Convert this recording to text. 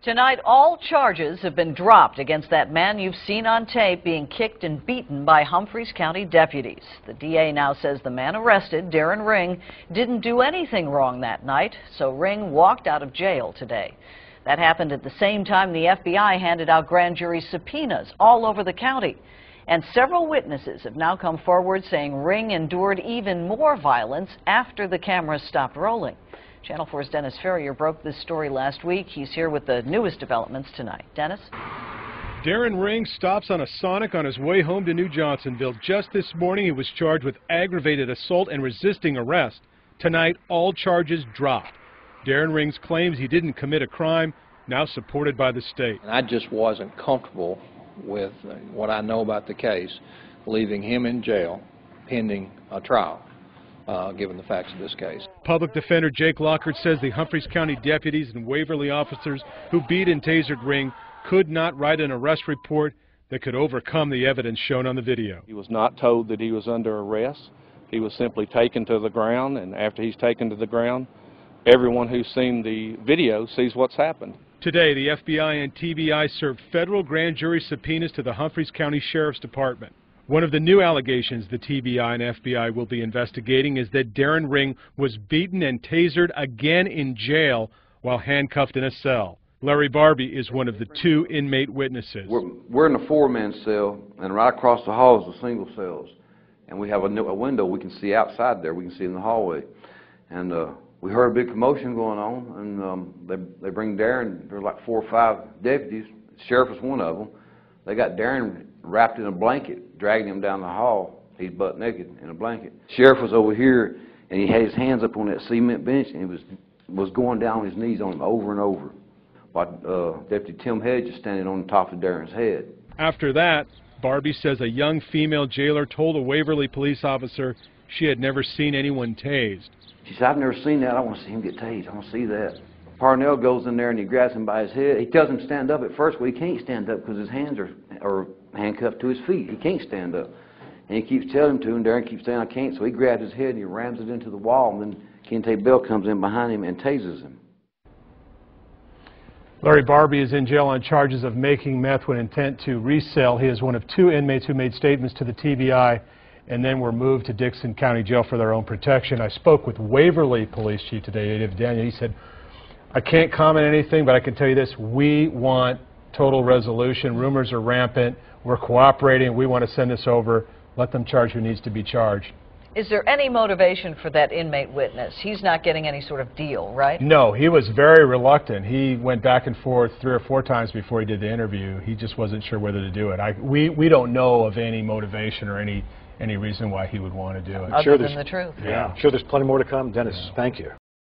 Tonight, all charges have been dropped against that man you've seen on tape being kicked and beaten by Humphreys County deputies. The DA now says the man arrested, Darrin Ring, didn't do anything wrong that night, so Ring walked out of jail today. That happened at the same time the FBI handed out grand jury subpoenas all over the county. And several witnesses have now come forward saying Ring endured even more violence after the cameras stopped rolling. Channel 4's Dennis Ferrier broke this story last week. He's here with the newest developments tonight. Dennis? Darrin Ring stops on a Sonic on his way home to New Johnsonville. Just this morning, he was charged with aggravated assault and resisting arrest. Tonight, all charges dropped. Darrin Ring's claims he didn't commit a crime, now supported by the state. I just wasn't comfortable with what I know about the case, leaving him in jail pending a trial. Given the facts of this case. Public Defender Jake Lockert says the Humphreys County deputies and Waverly officers who beat and tasered Ring could not write an arrest report that could overcome the evidence shown on the video. He was not told that he was under arrest. He was simply taken to the ground, and after he's taken to the ground, everyone who's seen the video sees what's happened. Today, the FBI and TBI served federal grand jury subpoenas to the Humphreys County Sheriff's Department. One of the new allegations the TBI and FBI will be investigating is that Darrin Ring was beaten and tasered again in jail while handcuffed in a cell. Larry Barbee is one of the two inmate witnesses. We're in a four-man cell, and right across the hall is the single cells. And we have a window we can see outside there. We can see in the hallway. And we heard a big commotion going on, and they bring Darrin. There were like 4 or 5 deputies. The sheriff was one of them. They got Darrin wrapped in a blanket, dragging him down the hall. He's butt naked in a blanket. Sheriff was over here, and he had his hands up on that cement bench, and he was going down on his knees on him over and over, while Deputy Tim Hedge is standing on the top of Darrin's head. After that, Barbee says a young female jailer told a Waverly police officer she had never seen anyone tased. She said, "I've never seen that. I want to see him get tased. I want to see that." Parnell goes in there and he grabs him by his head. He tells him to stand up at first, but he can't stand up because his hands are handcuffed to his feet. He can't stand up. And he keeps telling him to, and Darrin keeps saying, "I can't." So he grabs his head and he rams it into the wall, and then Kente Bell comes in behind him and tases him. Larry Barbee is in jail on charges of making meth with intent to resell. He is one of 2 inmates who made statements to the TBI and then were moved to Dickson County Jail for their own protection. I spoke with Waverly Police Chief today, David Daniel. He said, "I can't comment anything, but I can tell you this, we want total resolution. Rumors are rampant. We're cooperating. We want to send this over. Let them charge who needs to be charged." Is there any motivation for that inmate witness? He's not getting any sort of deal, right? No, he was very reluctant. He went back and forth 3 or 4 times before he did the interview. He just wasn't sure whether to do it. We don't know of any motivation or any reason why he would want to do it. Other than the truth. Yeah. I'm sure there's plenty more to come. Dennis, thank you.